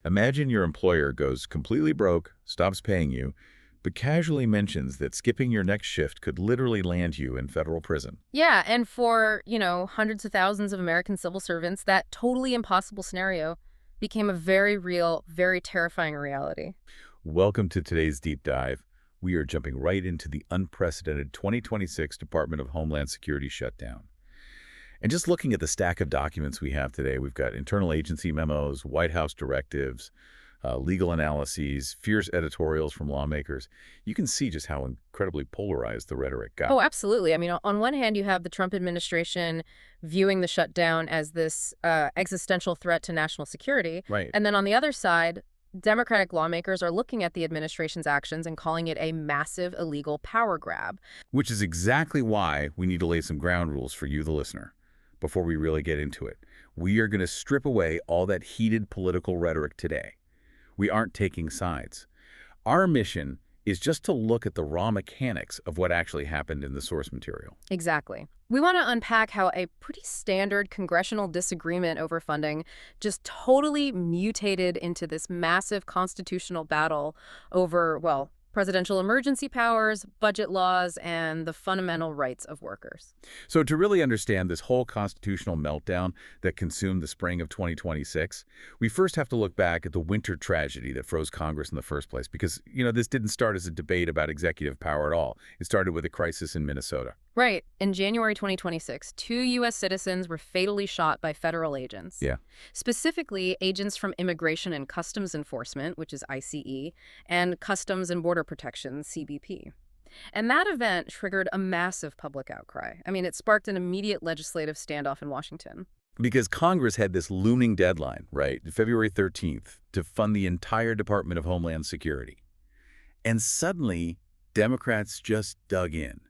Imagine your employer goes completely broke, stops paying you, but casually mentions that skipping your next shift could literally land you in federal prison. Yeah, and for, hundreds of thousands of American civil servants, that totally impossible scenario became a very real, very terrifying reality. Welcome to today's deep dive. We are jumping right into the unprecedented 2026 Department of Homeland Security shutdown. And just looking at the stack of documents we have today, we've got internal agency memos, White House directives, legal analyses, fierce editorials from lawmakers. You can see just how incredibly polarized the rhetoric got. Oh, absolutely. I mean, on one hand, you have the Trump administration viewing the shutdown as this existential threat to national security. Right. And then on the other side, Democratic lawmakers are looking at the administration's actions and calling it a massive illegal power grab. Which is exactly why we need to lay some ground rules for you, the listener, before we really get into it. We are going to strip away all that heated political rhetoric today. We aren't taking sides. Our mission is just to look at the raw mechanics of what actually happened in the source material. Exactly. We want to unpack how a pretty standard congressional disagreement over funding just totally mutated into this massive constitutional battle over, well, presidential emergency powers, budget laws, and the fundamental rights of workers. So to really understand this whole constitutional meltdown that consumed the spring of 2026, we first have to look back at the winter tragedy that froze Congress in the first place because, this didn't start as a debate about executive power at all. It started with a crisis in Minnesota. Right. In January 2026, 2 U.S. citizens were fatally shot by federal agents. Yeah. Specifically, agents from Immigration and Customs Enforcement, which is ICE, and Customs and Border Protection, CBP. And that event triggered a massive public outcry. I mean, it sparked an immediate legislative standoff in Washington. Because Congress had this looming deadline, right, February 13th, to fund the entire Department of Homeland Security. And suddenly, Democrats just dug in.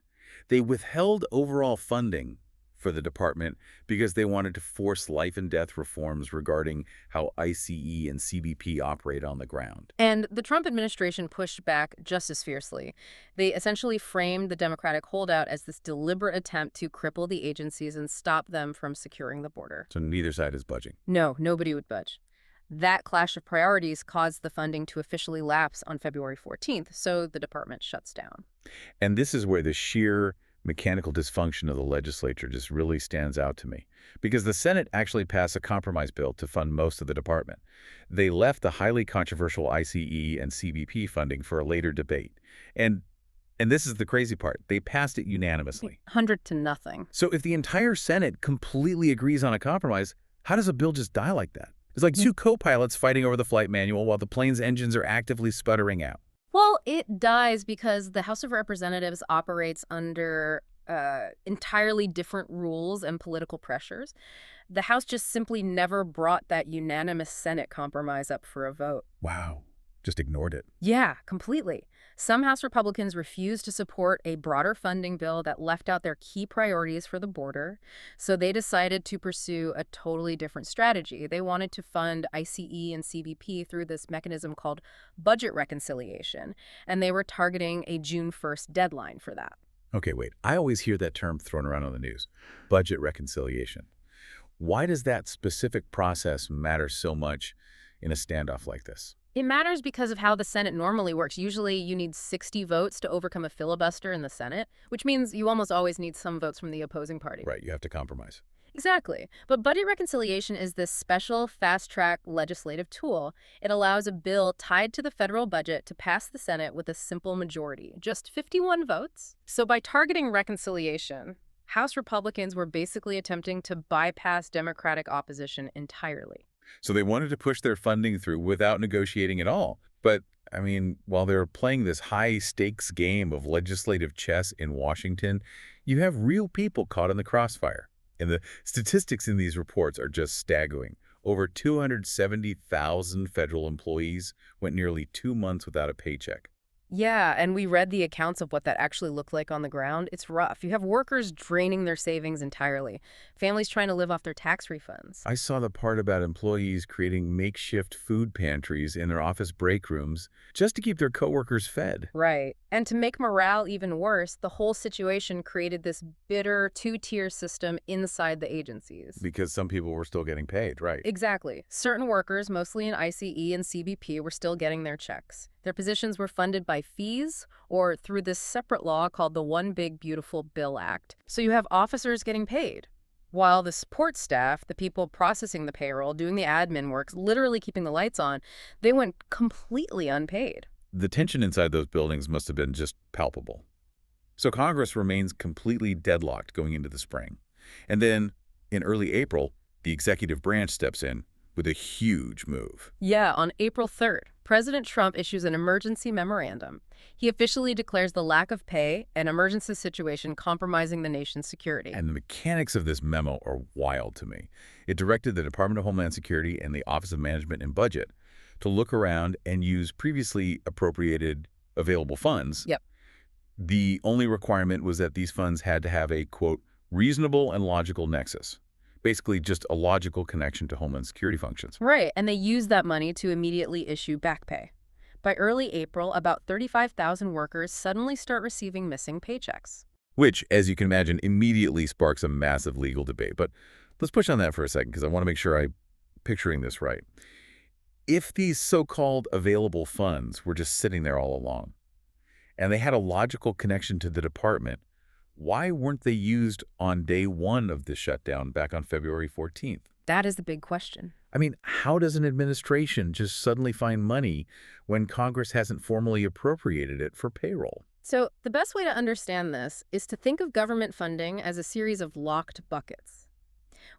They withheld overall funding for the department because they wanted to force life and death reforms regarding how ICE and CBP operate on the ground. And the Trump administration pushed back just as fiercely. They essentially framed the Democratic holdout as this deliberate attempt to cripple the agencies and stop them from securing the border. So neither side is budging. No, nobody would budge. That clash of priorities caused the funding to officially lapse on February 14th, so the department shuts down. And this is where the sheer mechanical dysfunction of the legislature just really stands out to me. Because the Senate actually passed a compromise bill to fund most of the department. They left the highly controversial ICE and CBP funding for a later debate. And this is the crazy part. They passed it unanimously. 100-0. So if the entire Senate completely agrees on a compromise, how does a bill just die like that? It's like two co-pilots fighting over the flight manual while the plane's engines are actively sputtering out. Well, it dies because the House of Representatives operates under entirely different rules and political pressures. The House just simply never brought that unanimous Senate compromise up for a vote. Wow. Just ignored it. Yeah, completely. Some House Republicans refused to support a broader funding bill that left out their key priorities for the border, so they decided to pursue a totally different strategy. They wanted to fund ICE and CBP through this mechanism called budget reconciliation, and they were targeting a June 1st deadline for that. Okay, wait. I always hear that term thrown around on the news, budget reconciliation. Why does that specific process matter so much in a standoff like this? It matters because of how the Senate normally works. Usually you need 60 votes to overcome a filibuster in the Senate, which means you almost always need some votes from the opposing party. Right, you have to compromise. Exactly. But budget reconciliation is this special fast-track legislative tool. It allows a bill tied to the federal budget to pass the Senate with a simple majority, just 51 votes. So by targeting reconciliation, House Republicans were basically attempting to bypass Democratic opposition entirely. So they wanted to push their funding through without negotiating at all. But, while they're playing this high-stakes game of legislative chess in Washington, you have real people caught in the crossfire. And the statistics in these reports are just staggering. Over 270,000 federal employees went nearly 2 months without a paycheck. Yeah, and we read the accounts of what that actually looked like on the ground. It's rough. You have workers draining their savings entirely. Families trying to live off their tax refunds. I saw the part about employees creating makeshift food pantries in their office break rooms just to keep their coworkers fed. Right. And to make morale even worse, the whole situation created this bitter two-tier system inside the agencies. Because some people were still getting paid, right? Exactly. Certain workers, mostly in ICE and CBP, were still getting their checks. Their positions were funded by fees or through this separate law called the One Big Beautiful Bill Act. So you have officers getting paid, while the support staff, the people processing the payroll, doing the admin work, literally keeping the lights on, they went completely unpaid. The tension inside those buildings must have been just palpable. So Congress remains completely deadlocked going into the spring. And then, in early April, the executive branch steps in with a huge move. Yeah, on April 3rd, President Trump issues an emergency memorandum. He officially declares the lack of pay an emergency situation compromising the nation's security. And the mechanics of this memo are wild to me. It directed the Department of Homeland Security and the Office of Management and Budget to look around and use previously appropriated available funds. Yep. The only requirement was that these funds had to have a, quote, reasonable and logical nexus. Basically just a logical connection to Homeland Security functions. Right, and they used that money to immediately issue back pay. By early April, about 35,000 workers suddenly start receiving missing paychecks. Which, as you can imagine, immediately sparks a massive legal debate. But let's push on that for a second because I want to make sure I'm picturing this right. If these so-called available funds were just sitting there all along, and they had a logical connection to the department, why weren't they used on day one of the shutdown back on February 14th? That is the big question. I mean, how does an administration just suddenly find money when Congress hasn't formally appropriated it for payroll? So the best way to understand this is to think of government funding as a series of locked buckets.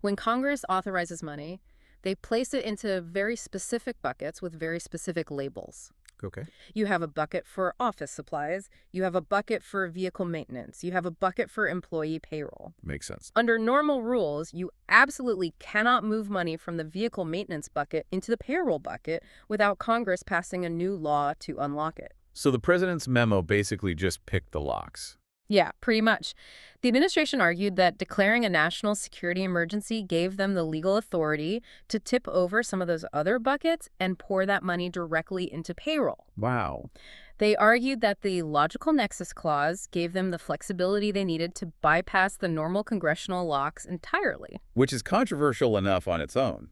When Congress authorizes money, they place it into very specific buckets with very specific labels. Okay. You have a bucket for office supplies, you have a bucket for vehicle maintenance, you have a bucket for employee payroll. Makes sense. Under normal rules, you absolutely cannot move money from the vehicle maintenance bucket into the payroll bucket without Congress passing a new law to unlock it. So the president's memo basically just picked the locks. Yeah, pretty much. The administration argued that declaring a national security emergency gave them the legal authority to tip over some of those other buckets and pour that money directly into payroll. Wow. They argued that the logical nexus clause gave them the flexibility they needed to bypass the normal congressional locks entirely. Which is controversial enough on its own.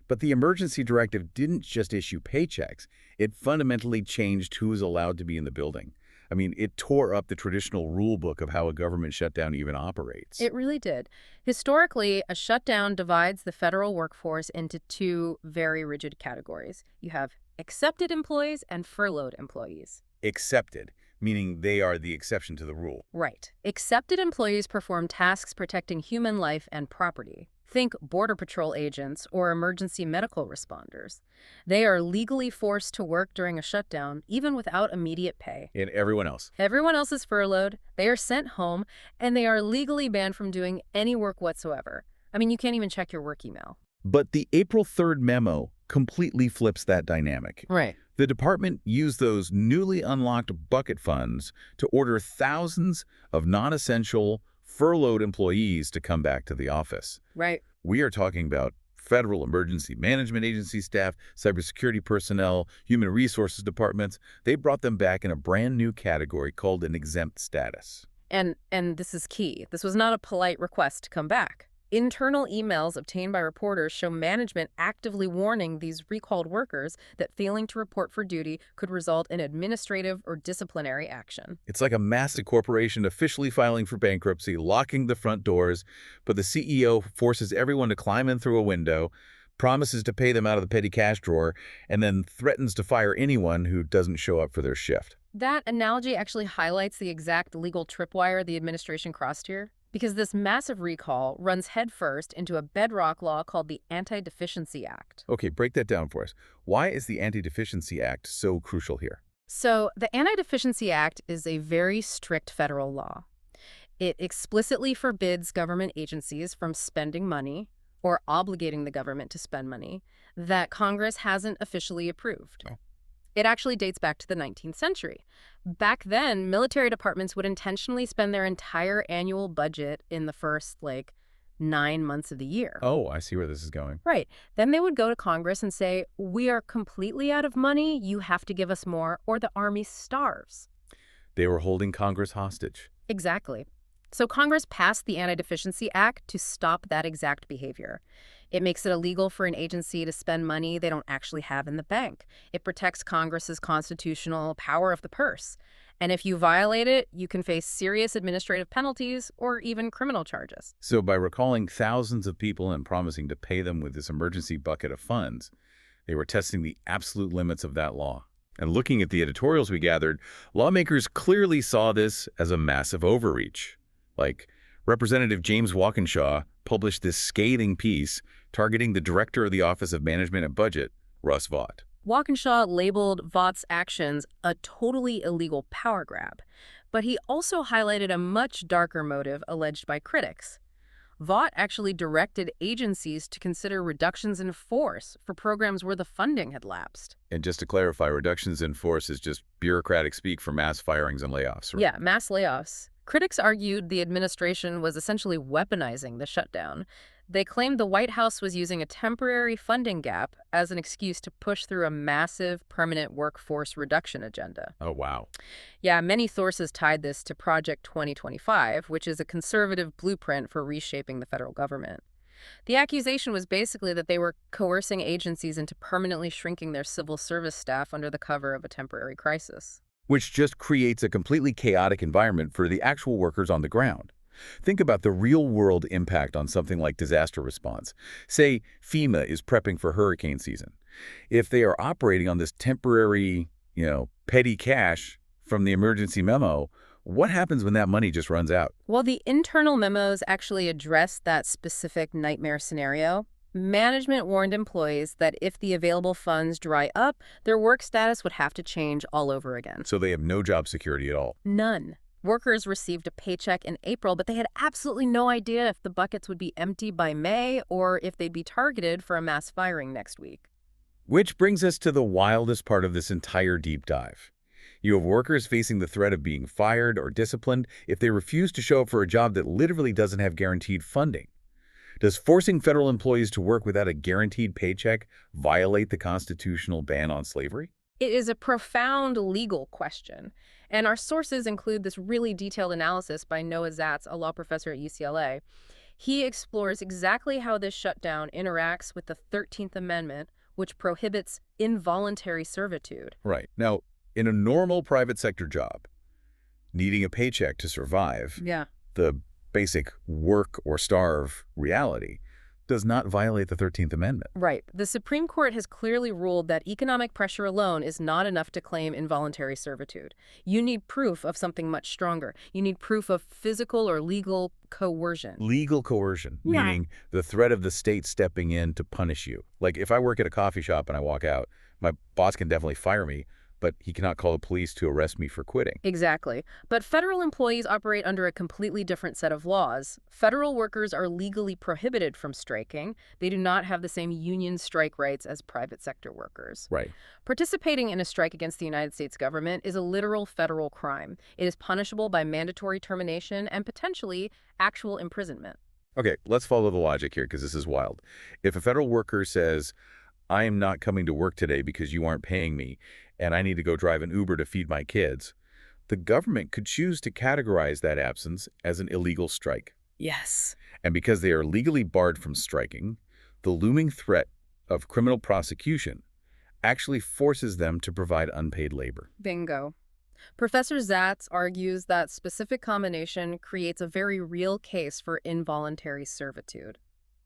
But the emergency directive didn't just issue paychecks. It fundamentally changed who was allowed to be in the building. I mean, it tore up the traditional rule book of how a government shutdown even operates. It really did. Historically, a shutdown divides the federal workforce into two very rigid categories. You have accepted employees and furloughed employees. Accepted, meaning they are the exception to the rule. Right. Accepted employees perform tasks protecting human life and property. Think Border Patrol agents or emergency medical responders. They are legally forced to work during a shutdown, even without immediate pay. And everyone else. Everyone else is furloughed, they are sent home, and they are legally banned from doing any work whatsoever. I mean, you can't even check your work email. But the April 3rd memo completely flips that dynamic. Right. The department used those newly unlocked bucket funds to order thousands of non-essential, furloughed employees to come back to the office. Right. We are talking about federal emergency management agency staff, cybersecurity personnel, human resources departments. They brought them back in a brand new category called an exempt status. And this is key. This was not a polite request to come back. Internal emails obtained by reporters show management actively warning these recalled workers that failing to report for duty could result in administrative or disciplinary action. It's like a massive corporation officially filing for bankruptcy, locking the front doors, but the CEO forces everyone to climb in through a window, promises to pay them out of the petty cash drawer, and then threatens to fire anyone who doesn't show up for their shift. That analogy actually highlights the exact legal tripwire the administration crossed here, because this massive recall runs headfirst into a bedrock law called the Anti-Deficiency Act. Okay, break that down for us. Why is the Anti-Deficiency Act so crucial here? So the Anti-Deficiency Act is a very strict federal law. It explicitly forbids government agencies from spending money or obligating the government to spend money that Congress hasn't officially approved. Oh. It actually dates back to the 19th century. Back then, military departments would intentionally spend their entire annual budget in the first, 9 months of the year. Oh, I see where this is going. Right. Then they would go to Congress and say, we are completely out of money, you have to give us more, or the Army starves. They were holding Congress hostage. Exactly. So Congress passed the Anti-Deficiency Act to stop that exact behavior. It makes it illegal for an agency to spend money they don't actually have in the bank. It protects Congress's constitutional power of the purse. And if you violate it, you can face serious administrative penalties or even criminal charges. So by recalling thousands of people and promising to pay them with this emergency bucket of funds, they were testing the absolute limits of that law. And looking at the editorials we gathered, lawmakers clearly saw this as a massive overreach. Like, Representative James Walkinshaw published this scathing piece targeting the director of the Office of Management and Budget, Russ Vought. Walkinshaw labeled Vaught's actions a totally illegal power grab, but he also highlighted a much darker motive alleged by critics. Vought actually directed agencies to consider reductions in force for programs where the funding had lapsed. And just to clarify, reductions in force is just bureaucratic speak for mass firings and layoffs, right? Yeah, mass layoffs. Critics argued the administration was essentially weaponizing the shutdown. They claimed the White House was using a temporary funding gap as an excuse to push through a massive permanent workforce reduction agenda. Oh, wow. Yeah, many sources tied this to Project 2025, which is a conservative blueprint for reshaping the federal government. The accusation was basically that they were coercing agencies into permanently shrinking their civil service staff under the cover of a temporary crisis. Which just creates a completely chaotic environment for the actual workers on the ground. Think about the real-world impact on something like disaster response. Say FEMA is prepping for hurricane season. If they are operating on this temporary, petty cash from the emergency memo, what happens when that money just runs out? Well, the internal memos actually address that specific nightmare scenario. Management warned employees that if the available funds dry up, their work status would have to change all over again. So they have no job security at all. None. Workers received a paycheck in April, but they had absolutely no idea if the buckets would be empty by May or if they'd be targeted for a mass firing next week. Which brings us to the wildest part of this entire deep dive. You have workers facing the threat of being fired or disciplined if they refuse to show up for a job that literally doesn't have guaranteed funding. Does forcing federal employees to work without a guaranteed paycheck violate the constitutional ban on slavery? It is a profound legal question, and our sources include this really detailed analysis by Noah Zatz, a law professor at UCLA. He explores exactly how this shutdown interacts with the 13th Amendment, which prohibits involuntary servitude. Right. Now, in a normal private sector job, needing a paycheck to survive, the basic work or starve reality does not violate the 13th Amendment. Right. The Supreme Court has clearly ruled that economic pressure alone is not enough to claim involuntary servitude. You need proof of something much stronger. You need proof of physical or legal coercion. Legal coercion, meaning the threat of the state stepping in to punish you. Like if I work at a coffee shop and I walk out, my boss can definitely fire me, but he cannot call the police to arrest me for quitting. Exactly. But federal employees operate under a completely different set of laws. Federal workers are legally prohibited from striking. They do not have the same union strike rights as private sector workers. Right. Participating in a strike against the United States government is a literal federal crime. It is punishable by mandatory termination and potentially actual imprisonment. Okay, let's follow the logic here because this is wild. If a federal worker says, I am not coming to work today because you aren't paying me, and I need to go drive an Uber to feed my kids, the government could choose to categorize that absence as an illegal strike. Yes. And because they are legally barred from striking, the looming threat of criminal prosecution actually forces them to provide unpaid labor. Bingo. Professor Zatz argues that specific combination creates a very real case for involuntary servitude.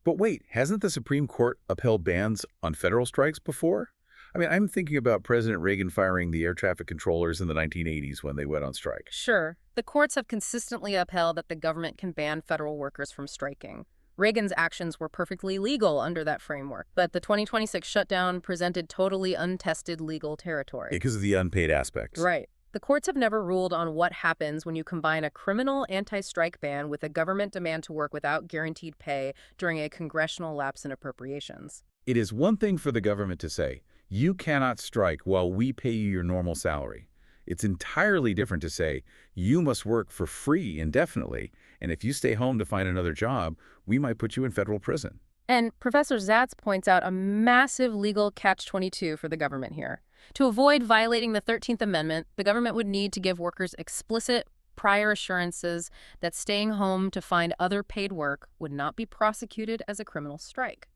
But wait, hasn't the Supreme Court upheld bans on federal strikes before? I mean, I'm thinking about President Reagan firing the air traffic controllers in the 1980s when they went on strike. Sure. The courts have consistently upheld that the government can ban federal workers from striking. Reagan's actions were perfectly legal under that framework, but the 2026 shutdown presented totally untested legal territory. Because of the unpaid aspects. Right. The courts have never ruled on what happens when you combine a criminal anti-strike ban with a government demand to work without guaranteed pay during a congressional lapse in appropriations. It is one thing for the government to say, you cannot strike while we pay you your normal salary. It's entirely different to say, you must work for free indefinitely, and if you stay home to find another job, we might put you in federal prison. And Professor Zatz points out a massive legal catch-22 for the government here. To avoid violating the 13th Amendment, the government would need to give workers explicit prior assurances that staying home to find other paid work would not be prosecuted as a criminal strike.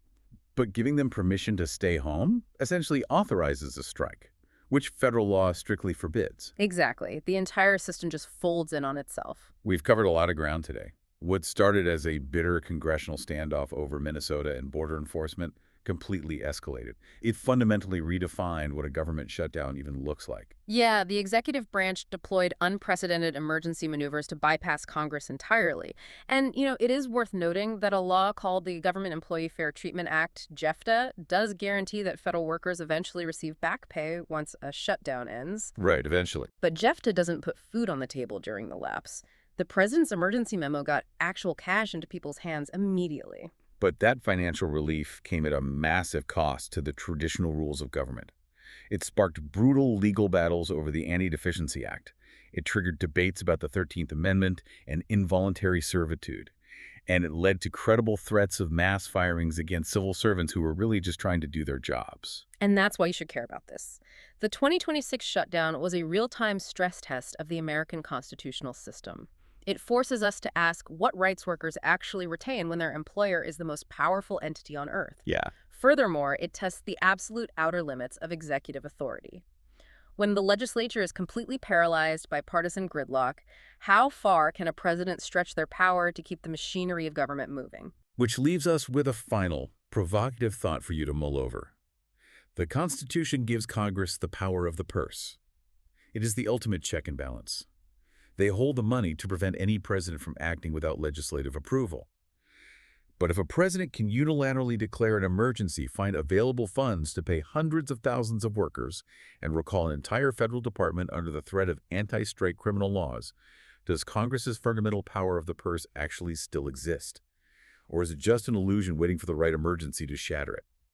But giving them permission to stay home essentially authorizes a strike, which federal law strictly forbids. Exactly. The entire system just folds in on itself. We've covered a lot of ground today. What started as a bitter congressional standoff over Minnesota and border enforcement completely escalated. It fundamentally redefined what a government shutdown even looks like. Yeah, the executive branch deployed unprecedented emergency maneuvers to bypass Congress entirely. And, it is worth noting that a law called the Government Employee Fair Treatment Act, GEFTA, does guarantee that federal workers eventually receive back pay once a shutdown ends. Right, eventually. But GEFTA doesn't put food on the table during the lapse. The president's emergency memo got actual cash into people's hands immediately. But that financial relief came at a massive cost to the traditional rules of government. It sparked brutal legal battles over the Anti-Deficiency Act. It triggered debates about the 13th Amendment and involuntary servitude. And it led to credible threats of mass firings against civil servants who were really just trying to do their jobs. And that's why you should care about this. The 2026 shutdown was a real-time stress test of the American constitutional system. It forces us to ask what rights workers actually retain when their employer is the most powerful entity on earth. Yeah. Furthermore, it tests the absolute outer limits of executive authority. When the legislature is completely paralyzed by partisan gridlock, how far can a president stretch their power to keep the machinery of government moving? Which leaves us with a final, provocative thought for you to mull over. The Constitution gives Congress the power of the purse. It is the ultimate check and balance. They hold the money to prevent any president from acting without legislative approval. But if a president can unilaterally declare an emergency, find available funds to pay hundreds of thousands of workers, and recall an entire federal department under the threat of anti-strike criminal laws, does Congress's fundamental power of the purse actually still exist? Or is it just an illusion waiting for the right emergency to shatter it?